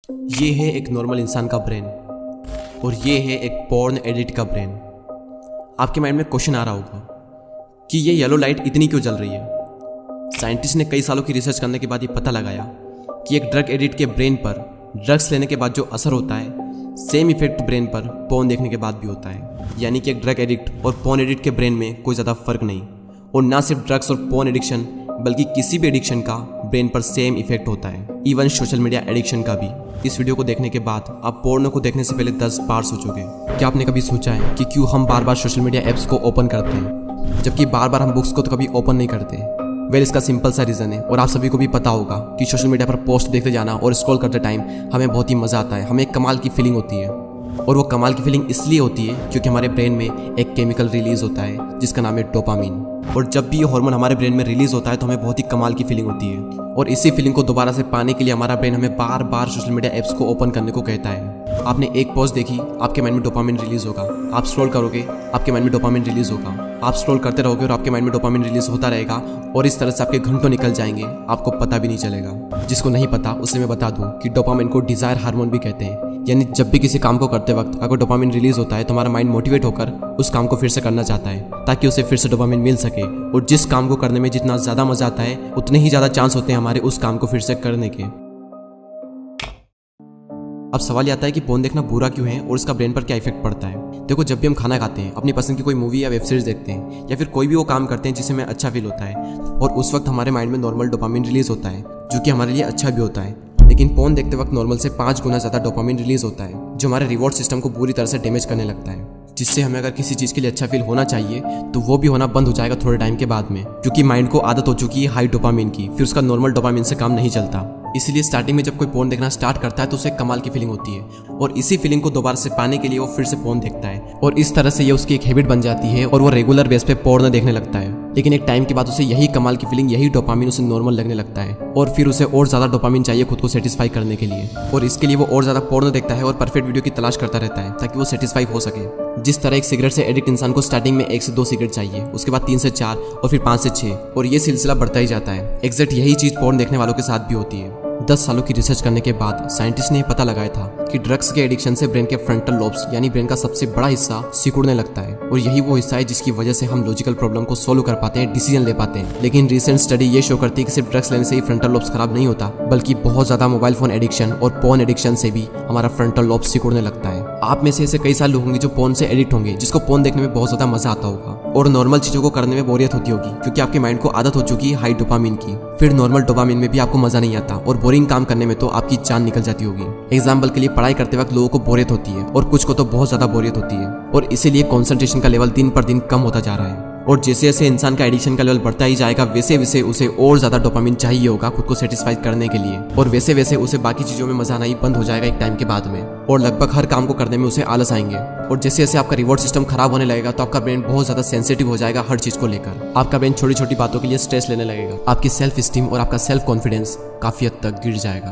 ये है एक नॉर्मल इंसान का ब्रेन और ये है एक पॉर्न एडिट का ब्रेन। आपके माइंड में क्वेश्चन आ रहा होगा कि ये येलो लाइट इतनी क्यों जल रही है। साइंटिस्ट ने कई सालों की रिसर्च करने के बाद ये पता लगाया कि एक ड्रग एडिक्ट के ब्रेन पर ड्रग्स लेने के बाद जो असर होता है सेम इफेक्ट ब्रेन पर पॉर्न देखने के बाद भी होता है। यानी कि एक ड्रग एडिक्ट और पॉर्न एडिक्ट के ब्रेन में कोई ज़्यादा फर्क नहीं। और ना सिर्फ ड्रग्स और पॉर्न एडिक्शन बल्कि किसी भी एडिक्शन का ब्रेन पर सेम इफेक्ट होता है, इवन सोशल मीडिया एडिक्शन का भी। इस वीडियो को देखने के बाद आप पोर्नो को देखने से पहले 10 बार सोचोगे। क्या आपने कभी सोचा है कि क्यों हम बार बार सोशल मीडिया ऐप्स को ओपन करते हैं जबकि बार बार हम बुक्स को तो कभी ओपन नहीं करते। वेल, इसका सिंपल सा रीज़न है और आप सभी को भी पता होगा कि सोशल मीडिया पर पोस्ट देखते जाना और स्क्रॉल करते टाइम हमें बहुत ही मज़ा आता है, हमें एक कमाल की फीलिंग होती है। और वो कमाल की फीलिंग इसलिए होती है क्योंकि हमारे ब्रेन में एक केमिकल रिलीज होता है जिसका नाम है डोपामिन। और जब भी ये हार्मोन हमारे ब्रेन में रिलीज होता है तो हमें बहुत ही कमाल की फीलिंग होती है। और इसी फीलिंग को दोबारा से पाने के लिए हमारा ब्रेन हमें बार बार सोशल मीडिया ऐप्स को ओपन करने को कहता है। आपने एक पोस्ट देखी, आपके माइंड में डोपामिन रिलीज होगा। आप स्क्रॉल करोगे, आपके माइंड में डोपामिन रिलीज होगा। आप स्क्रॉल करते रहोगे और आपके माइंड में डोपामिन रिलीज होता रहेगा और इस तरह से आपके घंटों निकल जाएंगे, आपको पता भी नहीं चलेगा। जिसको नहीं पता उसे मैं बता दूं कि डोपामिन को डिजायर हार्मोन भी कहते हैं। यानी जब भी किसी काम को करते वक्त अगर डोपामिन रिलीज होता है तो हमारा माइंड मोटिवेट होकर उस काम को फिर से करना चाहता है ताकि उसे फिर से डोपामिन मिल सके। और जिस काम को करने में जितना ज़्यादा मजा आता है उतने ही ज़्यादा चांस होते हैं हमारे उस काम को फिर से करने के। अब सवाल ये आता है कि पोर्न देखना बुरा क्यों है और इसका ब्रेन पर क्या इफेक्ट पड़ता है। देखो, जब भी हम खाना खाते हैं, अपनी पसंद की कोई मूवी या वेब सीरीज देखते हैं या फिर कोई भी वो काम करते हैं जिससे हमें अच्छा फील होता है और उस वक्त हमारे माइंड में नॉर्मल डोपामिन रिलीज होता है जो कि हमारे लिए अच्छा भी होता है। लेकिन पोर्न देखते वक्त नॉर्मल से 5 गुना ज़्यादा डोपामिन रिलीज होता है जो हमारे रिवॉर्ड सिस्टम को बुरी तरह से डैमेज करने लगता है, जिससे हमें अगर किसी चीज़ के लिए अच्छा फील होना चाहिए तो वो भी होना बंद हो जाएगा थोड़े टाइम के बाद में, क्योंकि माइंड को आदत हो चुकी है हाई डोपामिन की। फिर उसका नॉर्मल डोपामिन से काम नहीं चलता। इसीलिए स्टार्टिंग में जब कोई पोर्न देखना स्टार्ट करता है तो उसे कमाल की फीलिंग होती है और इसी फीलिंग को दोबारा से पाने के लिए वो फिर से पोर्न देखता है और इस तरह से ये उसकी एक हैबिट बन जाती है और वो रेगुलर बेस पे पोर्न देखने लगता है। लेकिन एक टाइम के बाद उसे यही कमाल की फीलिंग, यही डोपामिन उसे नॉर्मल लगने लगता है और फिर उसे और ज़्यादा डोपामिन चाहिए खुद को सेटिस्फाई करने के लिए। और इसके लिए वो और ज़्यादा पोर्न देखता है और परफेक्ट वीडियो की तलाश करता रहता है ताकि वो सेटिस्फाई हो सके। जिस तरह एक सिगरेट से एडिक्ट इंसान को स्टार्टिंग में 1 से 2 सिगरेट चाहिए, उसके बाद 3 से 4 और फिर 5 से 6 और ये सिलसिला बढ़ता ही जाता है। एग्जैक्ट यही चीज़ पोर्न देखने वालों के साथ भी होती है। 10 सालों की रिसर्च करने के बाद साइंटिस्ट ने पता लगाया था कि ड्रग्स के एडिक्शन से ब्रेन के फ्रंटल लोब्स यानी ब्रेन का सबसे बड़ा हिस्सा सिकुड़ने लगता है और यही वो हिस्सा है जिसकी वजह से हम लॉजिकल प्रॉब्लम को सोल्व कर पाते हैं, डिसीजन ले पाते हैं। लेकिन रिसेंट स्टडी ये शो करती है कि सिर्फ ड्रग्स लेने से ही फ्रंटल लोब्स खराब नहीं होता, बल्कि बहुत ज्यादा मोबाइल फोन एडिक्शन और पोर्न एडिक्शन से भी हमारा फ्रंटल लोब सिकुड़ने लगता है। आप में से ऐसे कई सारे लोग होंगे जो पोर्न से एडिक्ट होंगे, जिसको पोर्न देखने में बहुत ज्यादा मजा आता होगा और नॉर्मल चीजों को करने में बोरियत होती होगी क्योंकि आपके माइंड को आदत हो चुकी है हाई डोपामिन की। फिर नॉर्मल डोपामिन में भी आपको मजा नहीं आता और बोरिंग काम करने में तो आपकी जान निकल जाती होगी। एग्जाम्पल के लिए पढ़ाई करते वक्त लोगों को बोरियत होती है और कुछ को तो बहुत ज्यादा बोरियत होती है और इसीलिए कंसंट्रेशन का लेवल दिन पर दिन कम होता जा रहा है। और जैसे जैसे इंसान का एडिक्शन का लेवल बढ़ता ही जाएगा वैसे वैसे उसे और ज्यादा डोपामिन चाहिए होगा खुद को सेटिस्फाई करने के लिए और वैसे वैसे उसे बाकी चीजों में मजा आना ही बंद हो जाएगा एक टाइम के बाद में और लगभग हर काम को करने में उसे आलस आएंगे। और जैसे जैसे आपका रिवॉर्ड सिस्टम खराब होने लगेगा तो आपका ब्रेन बहुत ज्यादा सेंसिटिव हो जाएगा हर चीज को लेकर। आपका ब्रेन छोटी छोटी बातों के लिए स्ट्रेस लेने लगेगा, आपकी सेल्फ स्टीम और आपका सेल्फ कॉन्फिडेंस काफी हद तक गिर जाएगा।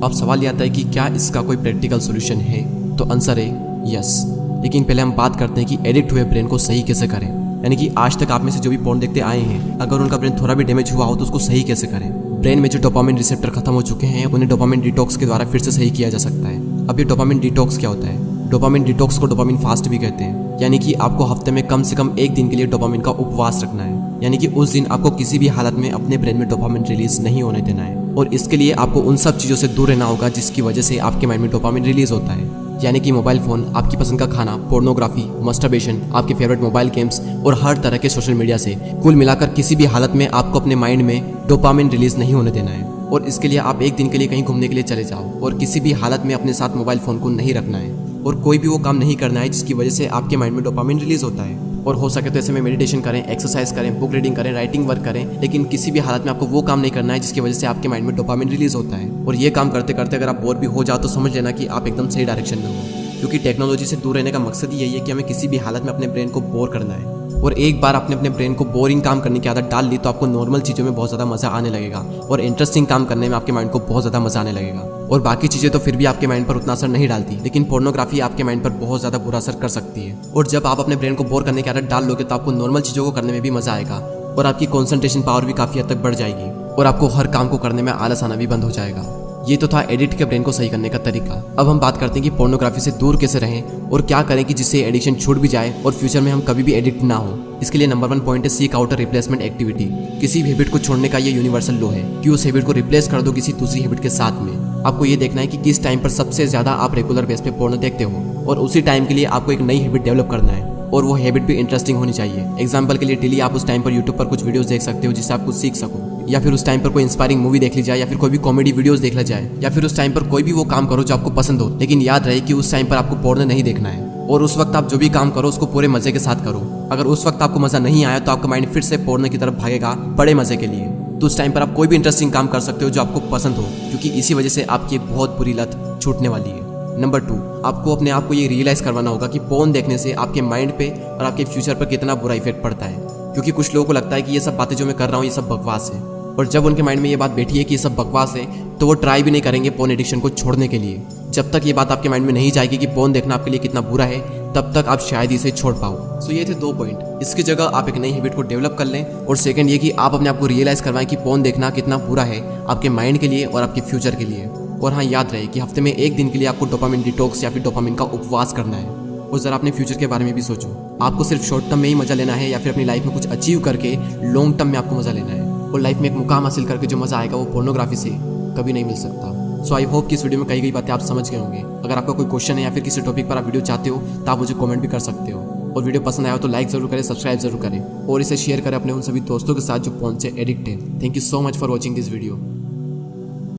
अब सवाल ये आता है कि क्या इसका कोई प्रैक्टिकल सोल्यूशन है, तो आंसर है यस। लेकिन पहले हम बात करते हैं कि एडिक्ट हुए ब्रेन को सही कैसे करें। यानी कि आज तक आप में से जो भी पोर्न देखते आए हैं, अगर उनका ब्रेन थोड़ा भी डैमेज हुआ हो तो उसको सही कैसे करें। ब्रेन में जो डोपामिन रिसेप्टर खत्म हो चुके हैं उन्हें डोपामिन डिटॉक्स के द्वारा फिर से सही किया जा सकता है। अब ये डोपामिन डिटॉक्स क्या होता है? डोपामिन डिटॉक्स को डोपामिन फास्ट भी कहते हैं। यानी कि आपको हफ्ते में कम से कम 1 दिन के लिए डोपामिन का उपवास रखना है। यानी कि उस दिन आपको किसी भी हालत में अपने ब्रेन में डोपामिन रिलीज नहीं होने देना है और इसके लिए आपको उन सब चीज़ों से दूर रहना होगा जिसकी वजह से आपके माइंड में डोपामिन रिलीज होता है। यानी कि मोबाइल फोन, आपकी पसंद का खाना, पोर्नोग्राफी, मस्टरबेशन, आपके फेवरेट मोबाइल गेम्स और हर तरह के सोशल मीडिया से कुल मिलाकर किसी भी हालत में आपको अपने माइंड में डोपामिन रिलीज नहीं होने देना है। और इसके लिए आप 1 दिन के लिए कहीं घूमने के लिए चले जाओ और किसी भी हालत में अपने साथ मोबाइल फोन को नहीं रखना है और कोई भी वो काम नहीं करना है जिसकी वजह से आपके माइंड में डोपामिन रिलीज होता है। और हो सके तो ऐसे में मेडिटेशन करें, एक्सरसाइज करें, बुक रीडिंग करें, राइटिंग वर्क करें, लेकिन किसी भी हालत में आपको वो काम नहीं करना है जिसकी वजह से आपके माइंड में डोपामिन रिलीज होता है। और ये काम करते करते अगर आप बोर भी हो जाओ तो समझ लेना कि आप एकदम सही डायरेक्शन में हो, क्योंकि टेक्नोलॉजी से दूर रहने का मकसद ही यही है कि हमें किसी भी हालत में अपने ब्रेन को बोर करना है। और एक बार आपने अपने ब्रेन को बोरिंग काम करने की आदत डाल ली तो आपको नॉर्मल चीज़ों में बहुत ज़्यादा मज़ा आने लगेगा और इंटरेस्टिंग काम करने में आपके माइंड को बहुत ज़्यादा मज़ा आने लगेगा। और बाकी चीज़ें तो फिर भी आपके माइंड पर उतना असर नहीं डालती, लेकिन पोर्नोग्राफी आपके माइंड पर बहुत ज़्यादा बुरा असर कर सकती है। और जब आप अपने ब्रेन को बोर करने की आदत डाल लोगे तो आपको नॉर्मल चीज़ों को करने में भी मज़ा आएगा और आपकी कॉन्सेंट्रेशन पावर भी काफ़ी हद तक बढ़ जाएगी। और आपको हर काम को करने में आलस आना भी बंद हो जाएगा। ये तो था एडिक्ट के ब्रेन को सही करने का तरीका। अब हम बात करते हैं कि पोर्नोग्राफी से दूर कैसे रहें और क्या करें कि जिससे एडिक्शन छूट भी जाए और फ्यूचर में हम कभी भी एडिक्ट ना हो। इसके लिए नंबर 1 पॉइंट है seek out a replacement activity. किसी भी हैबिट को छोड़ने का ये यूनिवर्सल लॉ है कि उस हैबिट को रिप्लेस कर दो किसी दूसरी हैबिट के साथ में। आपको ये देखना है कि किस टाइम पर सबसे ज्यादा आप रेगुलर बेस पे पोर्नो देखते हो और उसी टाइम के लिए आपको एक नई हैबिट डेवलप करना है और वो हैबिट भी इंटरेस्टिंग होनी चाहिए। एग्जाम्पल के लिए डेली आप उस टाइम पर यूट्यूब पर कुछ वीडियोस देख सकते हो जिससे आप कुछ सीख सको, या फिर उस टाइम पर कोई इंस्पायरिंग मूवी देख ली जाए, या फिर कोई भी कॉमेडी वीडियोस देख ला जाए, या फिर उस टाइम पर कोई भी वो काम करो जो आपको पसंद हो। लेकिन याद रहे कि उस टाइम पर आपको पोर्नो नहीं देखना है और उस वक्त आप जो भी काम करो उसको पूरे मजे के साथ करो। अगर उस वक्त आपको मजा नहीं आया तो आपका माइंड फिर से पोर्नो की तरफ भागेगा बड़े मजे के लिए। तो उस टाइम पर आप कोई भी इंटरेस्टिंग काम कर सकते हो जो आपको पसंद हो, क्योंकि इसी वजह से आपकी एक बहुत बुरी लत छूटने वाली है। नंबर 2, आपको अपने आप को ये रियलाइज करवाना होगा कि पोर्न देखने से आपके माइंड पे और आपके फ्यूचर पर कितना बुरा इफेक्ट पड़ता है। क्योंकि कुछ लोगों को लगता है कि ये सब बातें जो मैं कर रहा हूँ ये सब बकवास है, और जब उनके माइंड में ये बात बैठी है कि ये सब बकवास है तो वो ट्राई भी नहीं करेंगे पोर्न एडिक्शन को छोड़ने के लिए। जब तक ये बात आपके माइंड में नहीं जाएगी कि पोर्न देखना आपके लिए कितना बुरा है, तब तक आप शायद इसे छोड़ पाओ। सो ये थे 2 पॉइंट। इसकी जगह आप एक नई हैबिट को डेवलप कर लें, और सेकंड ये कि आप अपने आप को रियलाइज करवाएं कि पोर्न देखना कितना बुरा है आपके माइंड के लिए और आपके फ्यूचर के लिए। और हाँ, याद रहे कि हफ्ते में 1 दिन के लिए आपको डोपामिन डिटॉक्स या फिर डोपामिन का उपवास करना है। और जरा अपने फ्यूचर के बारे में भी सोचो, आपको सिर्फ शॉर्ट टर्म में ही मजा लेना है या फिर अपनी लाइफ में कुछ अचीव करके लॉन्ग टर्म में आपको मजा लेना है। और लाइफ में एक मुकाम हासिल करके जो मजा आएगा वो पोर्नोग्राफी से कभी नहीं मिल सकता। सो आई होप कि इस वीडियो में कही गई बातें आप समझ गए होंगे। अगर आपका कोई क्वेश्चन है या फिर किसी टॉपिक पर आप वीडियो चाहते हो तो आप मुझे कमेंट भी कर सकते हो। और वीडियो पसंद आया हो तो लाइक जरूर करें, सब्सक्राइब जरूर करें और इसे शेयर करें अपने उन सभी दोस्तों के साथ जो पोर्न से एडिक्ट है। Thank you so much for watching this video.